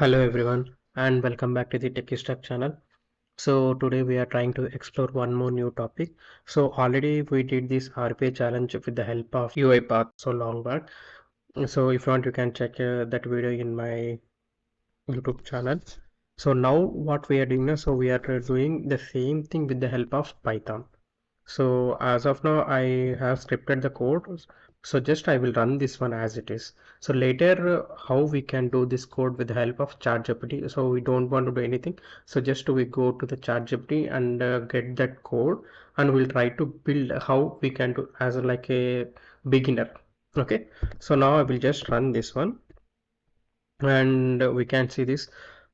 Hello everyone and welcome back to the Techie Stack channel. So today we are trying to explore one more new topic. So already we did this RPA challenge with the help of uipath so long back. So if you want you can check that video in my YouTube channel. So now what we are doing now, so we are doing the same thing with the help of Python. So as of now, I have scripted the code. So just I will run this one as it is. So later, how we can do this code with the help of ChatGPT. So we don't want to do anything. So just we go to the ChatGPT and get that code, and we'll try to build how we can do as like a beginner. Okay. So now I will just run this one, and we can see this.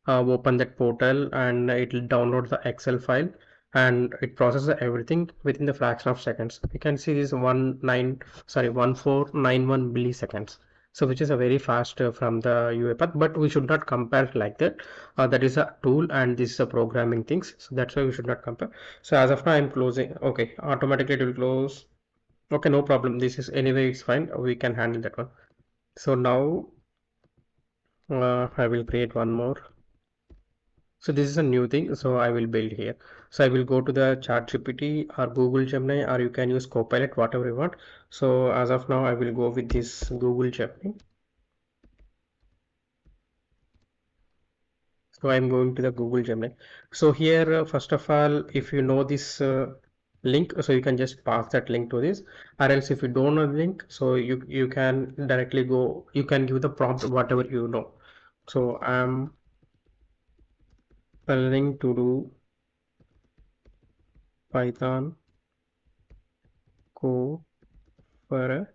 Open that portal, and it will download the Excel file and it processes everything within the fraction of seconds. We can see this 1491 milliseconds. So which is a very fast from the UiPath, but we should not compare it like that. That is a tool and this is a programming things. So that's why we should not compare. So as of now, I'm closing. Okay, automatically it will close. Okay, no problem. This is anyway, it's fine. We can handle that one. So now I will create one more. So this is a new thing. So I will build here. So I will go to the ChatGPT or Google Gemini, or you can use Copilot, whatever you want. So as of now, I will go with this Google Gemini. So I'm going to the Google Gemini. So here, first of all, if you know this link, so you can just pass that link to this, or else if you don't know the link, so you can directly go, you can give the prompt whatever you know. So I'm planning to do Python code for a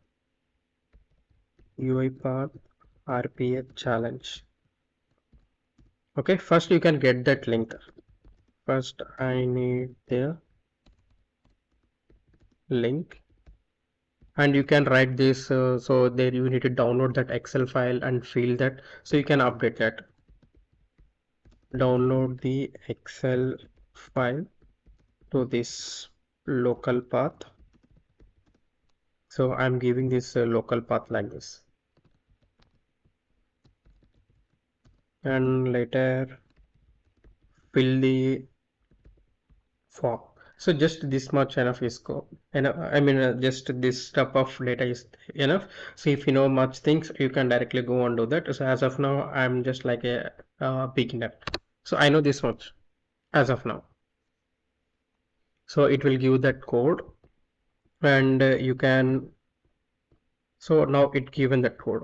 uipath RPA challenge. Okay, first you can get that link. First I need the link, and you can write this. So there you need to download that Excel file and fill that. So you can update that. Download the Excel file to this local path. So I'm giving this local path like this, and later fill the form. So just this much enough is go. And just this stuff of data is enough. So if you know much things, you can directly go and do that. So as of now, I'm just like a beginner. So I know this much as of now. So it will give that code, and you can. So now it given that code.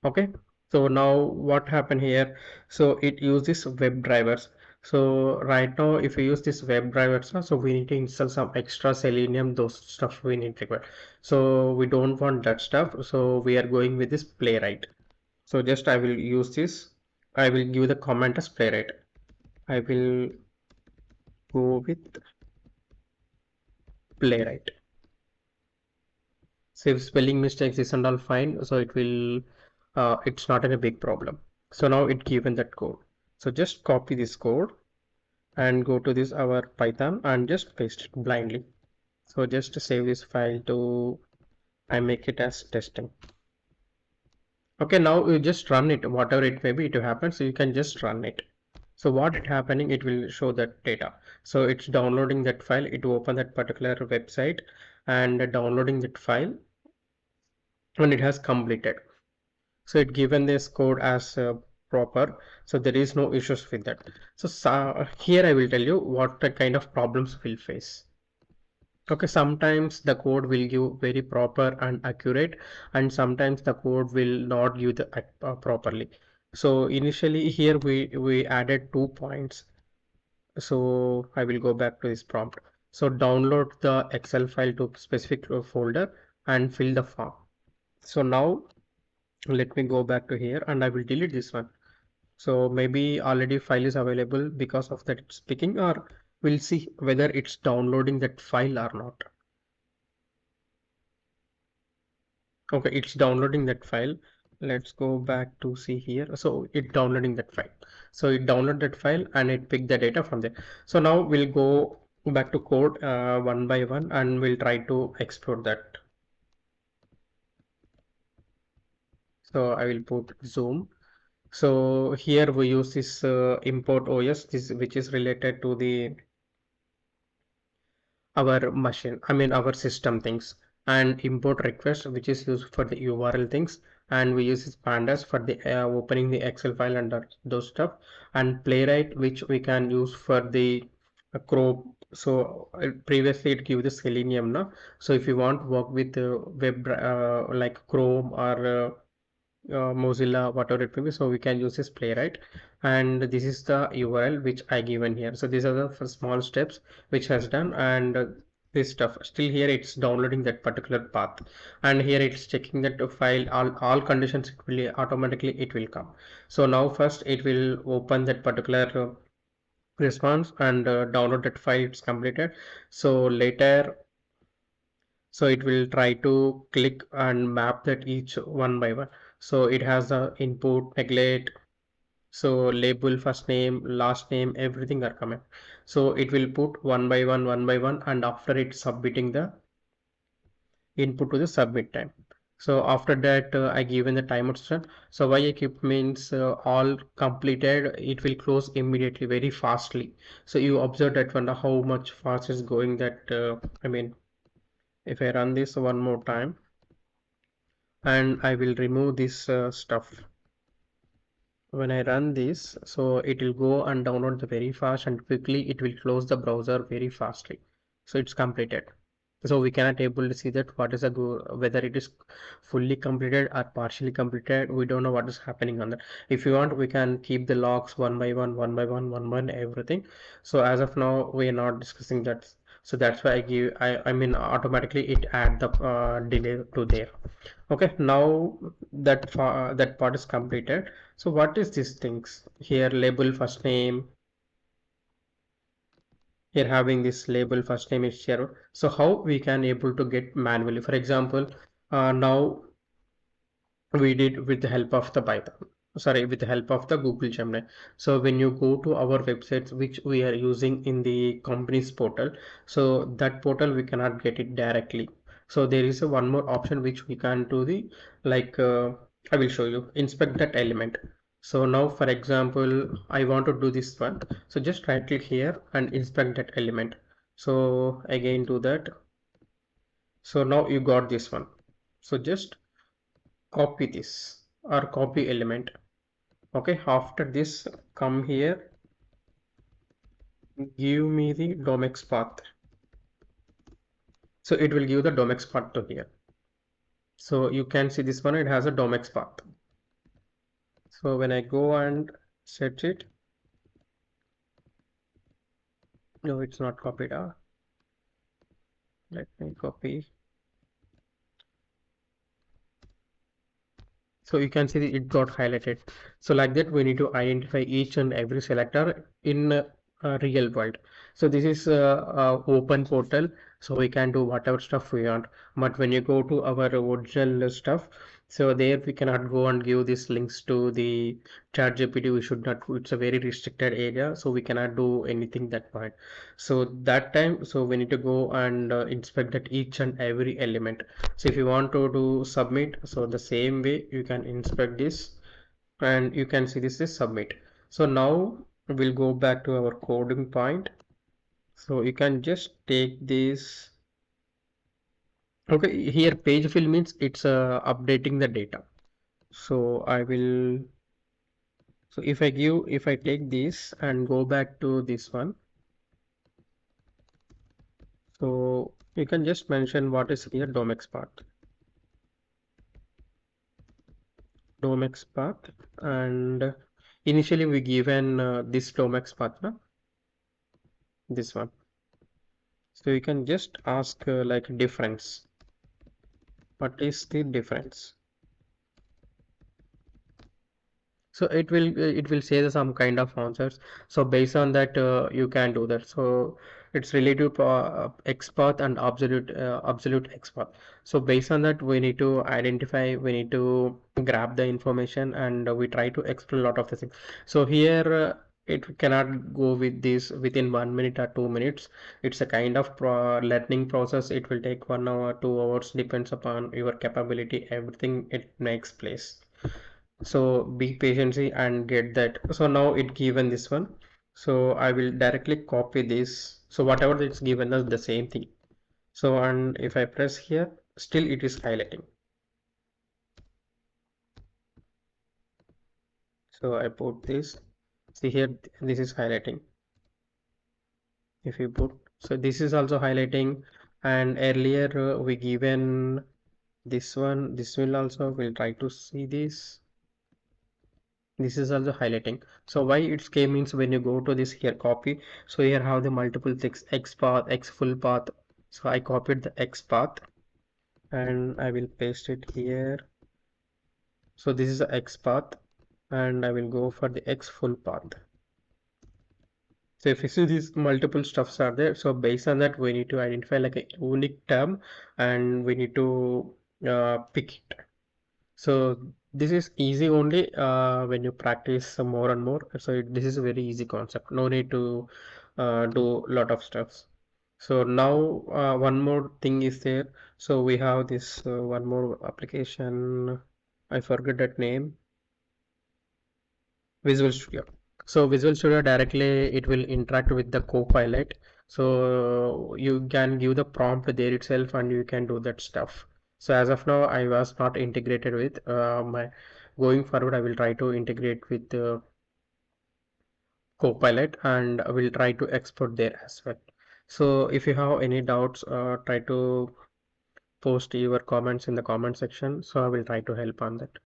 Okay. So now what happened here? So it uses web drivers. So right now, if we use this web drivers, so we need to install some extra Selenium, those stuff we need to require. So we don't want that stuff. So we are going with this playwright. So just I will use this. I will give the comment as playwright. I will go with playwright. So if spelling mistakes isn't all fine, so it will, it's not a big problem. So now it given that code. So just copy this code and go to this our Python and just paste it blindly. So just save this file to, I make it as testing. Okay, now you just run it, whatever it may be, it will happen. So you can just run it. So what it happening, it will show that data. So it's downloading that file, it will open that particular website and downloading that file, and it has completed. So it given this code as proper, so there is no issues with that. So here I will tell you what the kind of problems we'll face. Okay, sometimes the code will give very proper and accurate, and sometimes the code will not give the properly. So initially here we added 2 points. So I will go back to this prompt. So download the Excel file to specific folder and fill the form. So now let me go back to here and I will delete this one. So maybe already file is available, because of that it's picking, or we'll see whether it's downloading that file or not. Okay, it's downloading that file. Let's go back to see here. So it downloading that file. So it downloaded that file and it picked the data from there. So now we'll go back to code one by one and we'll try to explore that. So I will put zoom So here we use this import OS, this which is related to the our machine, I mean our system things, and import request which is used for the URL things, and we use this pandas for the opening the Excel file and those stuff, and playwright which we can use for the Chrome. So previously it give the Selenium now. So if you want to work with web like Chrome or Mozilla, whatever it may be. So we can use this playwright, and this is the URL which I given here. So these are the first small steps which has done, and this stuff still here it's downloading that particular path, and here it's checking that file all conditions it will automatically it will come. So now first it will open that particular response and download that file it's completed. So later, so it will try to click and map that each one by one. So it has the input neglect, so label, first name, last name, everything are coming. So it will put one by one, and after it submitting the input to the submit time. So after that I given the timeout set. So why I keep means all completed it will close immediately very fastly. So you observe that one how much fast is going that I mean if I run this one more time and I will remove this stuff. When I run this, so it will go and download the very fast, and quickly it will close the browser very fastly. So it's completed. So we cannot able to see that what is a whether it is fully completed or partially completed. We don't know what is happening on that. If you want, we can keep the logs one by one, one by one, one by one, everything. So as of now, we are not discussing that. So that's why I mean automatically it add the delay to there. Okay, now that part is completed. So what is these things here? Label first name. Here having this label first name is here. So how we can able to get manually? For example, now we did with the help of the Python. Sorry, with the help of the Google Gemini. So when you go to our websites, which we are using in the company's portal, so that portal we cannot get it directly. So there is a one more option which we can do the like I will show you. Inspect that element. So now, for example, I want to do this one. So just right click here and inspect that element. So again do that. So now you got this one. So just copy this or copy element. Okay, after this come here, give me the domex path. So it will give the domex path to here. So you can see this one, it has a domex path. So when I go and set it, no, it's not copied. Let me copy. So you can see that it got highlighted. So like that, we need to identify each and every selector in real world. So this is open portal, so we can do whatever stuff we want. But when you go to our original stuff, so there we cannot go and give these links to the chat GPT. We should not. It's a very restricted area, so we cannot do anything that point. So that time, so we need to go and inspect that each and every element. So if you want to do submit, so the same way you can inspect this and you can see this is submit. So now we'll go back to our coding point. So you can just take this. Okay, here page fill means it's updating the data. So I will, so if I take this and go back to this one, so you can just mention what is here domex path. Domex path, and initially we given this domex path, na? This one. So you can just ask like difference. What is the difference? So it will say some kind of answers. So based on that, you can do that. So it's related to XPath and absolute XPath. So based on that, we need to identify, we need to grab the information, and we try to explore a lot of the things. So here it cannot go with this within 1 minute or 2 minutes. It's a kind of learning process. It will take 1 hour, 2 hours, depends upon your capability. Everything it makes place. So be patiently and get that. So now it given this one. So I will directly copy this. So whatever it's given us the same thing. So and if I press here, still it is highlighting. So I put this. See here, this is highlighting. If you put, so this is also highlighting. And earlier we given this one. This will also, we'll try to see this. This is also highlighting. So why it's came means when you go to this here copy, so here have the multiple things, x path, x full path. So I copied the x path and I will paste it here. So this is the x path and I will go for the x full path. So if you see these multiple stuffs are there, so based on that we need to identify like a unique term and we need to pick it. So this is easy only when you practice more and more. So this is a very easy concept. No need to do lot of stuffs. So now one more thing is there. So we have this one more application. I forget that name. Visual Studio. So Visual Studio directly it will interact with the Copilot. So you can give the prompt there itself and you can do that stuff. So as of now, I was not integrated with my going forward. I will try to integrate with Copilot and I will try to export there as well. So if you have any doubts, try to post your comments in the comment section. So I will try to help on that.